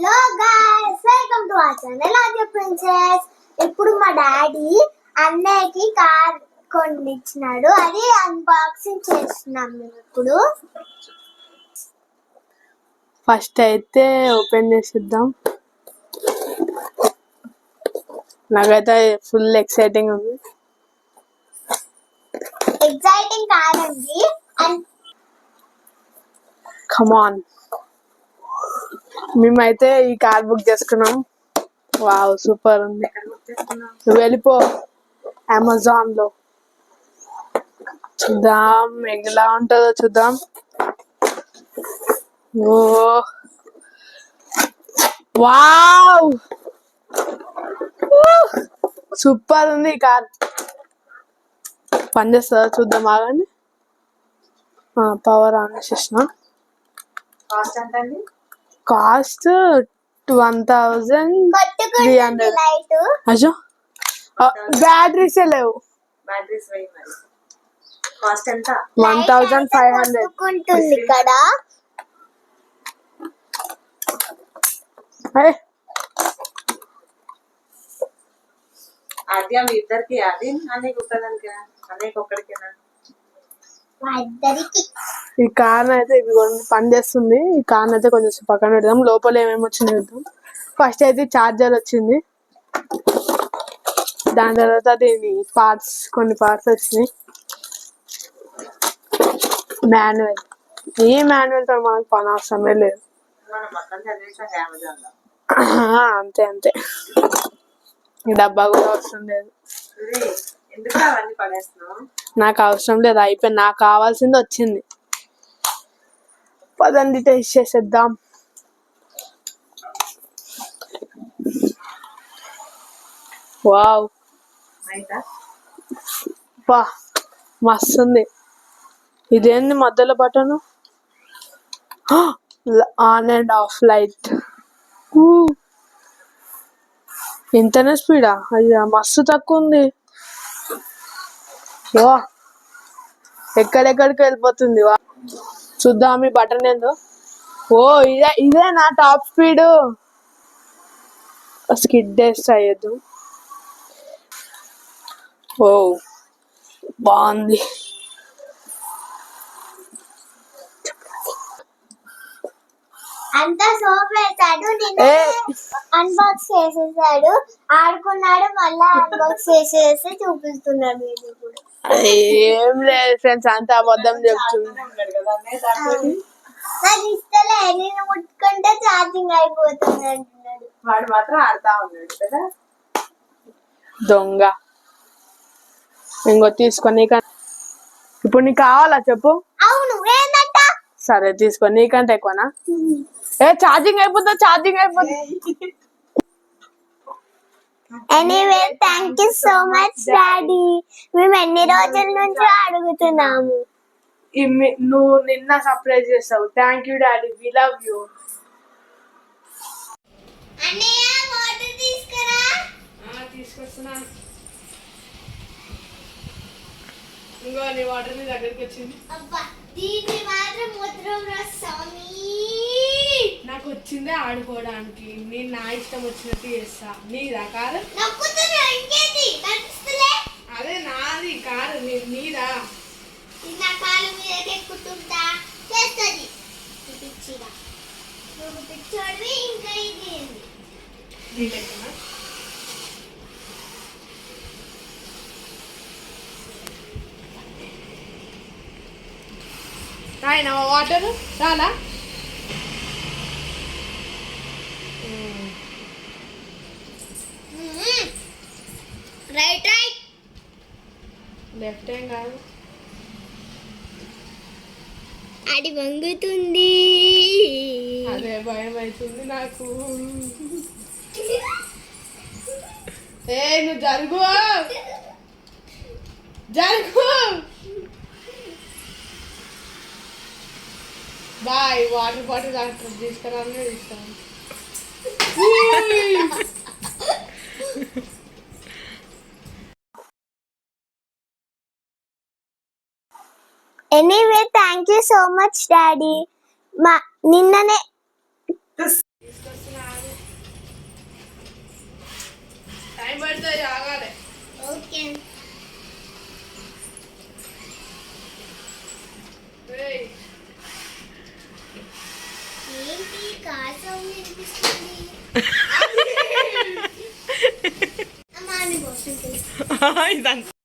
Hello guys, welcome to our channel Aadya princess. ఇప్పుడు మా daddy అన్నయ్యకి కార్ కొనిచ్చినాడు, అది అన్బాక్సింగ్ చేస్తున్నాం మేము ఇప్పుడు. ఫస్ట్ అయితే ఓపెన్ చేసిద్దాం. నాకైతే ఫుల్ ఎక్సైటింగ్ ఉంది. ఎక్సైటింగ్ కాదండి, కమ్ ఆన్. మేమైతే ఈ కార్ బుక్ చేసుకున్నాం. వావ్, సూపర్ ఉంది. నువ్వు వెళ్ళిపో అమెజాన్ లో. చూద్దాం ఎలా ఉంటుందో చూద్దాం. ఓ వావ్, సూపర్ ఉంది ఈ కార్. పనిచేస్తుందా చూద్దాం, ఆగండి. పవర్ ఆన్ చేసిన. కాస్ట్ 1300. అయ్యో, బ్యాటరీస్ లేవు. 1500 ఇక్కడ. ఆద్య మీ ఇద్దరికి అది అనేక ఒక్కదానికేనా, అనేక ఒక్కడికేనా? ఈ కార్ అయితే పని చేస్తుంది. ఈ కార్ అయితే కొంచెం పక్కన పెడదాం. లోపల ఏమేమి వచ్చింది చూద్దాం. ఫస్ట్ అయితే చార్జర్ వచ్చింది. దాని తర్వాత దీని కొన్ని పార్ట్స్ వచ్చినాయి. మాన్యువల్. ఈ మాన్యువల్ తో మనకు పని అవసరమే లేదు. అంతే అంతే. ఈ డబ్బా కూడా అవసరం లేదు. నాకు అవసరం లేదు, అయిపోయింది. నాకు కావాల్సింది వచ్చింది. పదండి టేస్ట్ చేసేద్దాం. వావ్, బా మస్తుంది. ఇదేంది మధ్యలో button? On and off light. ఇంతనే స్పీడా? అయ్యా, మస్తు తక్కువ ఉంది. వా, ఎక్కడెక్కడికి వెళ్ళిపోతుంది. వా, చూద్దాం ఈ బటన్ ఏందో. ఓ, ఇదే నా టాప్ స్పీడ్. స్కిడ్ టెస్ట్ అయ్యద్దు. ఓ, బాగుంది. అంతా సోప్ వేసాడు, అన్బాక్స్ చేసేసాడు, ఆడుకున్నాడు, మళ్ళా అన్బాక్స్ చేసేసి చూపిస్తున్నాడు. ఏం లేదు ఫ్రెండ్స్, అంతా అబద్ధం చెప్తుంది. నాకు ఇస్తలే, నేను ముట్టుకుంటే ఛార్జింగ్ అయిపోతుంది అంటున్నాడు. వాడు మాత్రం ఆడుతా ఉన్నాడు కదా. దొంగ. ఇంకో తీసుకొని. ఇప్పుడు నీకు కావాలా చెప్పు? అవును, ఏంటంట? సరే తీసుకో. నీకంటే ఎక్కువనా? ఛార్జింగ్ అయిపోతుంది. Anyway, thank you so much daddy. మేము ఎన్ని రోజుల నుంచి అడుగుతున్నాము. నువ్వు నిన్న సర్ప్రైజ్ చేస్తావు. Thank you daddy, we love you. తీసుకొస్తున్నా. ఇంకో నీ వాటర్ నీ దగ్గరికి వచ్చింది. నాకు వచ్చిందే ఆడుకోవడానికి. నేను నా ఇష్టం వచ్చినట్టు చేస్తా. నీదా కారు? అదే నాది కారు, నీదా? రాయినా వాటర్ చాలా? రైట్ రైట్, లెఫ్ట్ హ్యాండ్ కాదు. అది వంగుతుంది. అదే భయం అవుతుంది నాకు. నువ్వు జరుగు. బాయ్. వాటర్ బాటిల్ తీసుకురానే ఇస్తాను. Anyway, thank you so much daddy. నిన్ననే తీసుకొస్తున్నా. ఇదంతా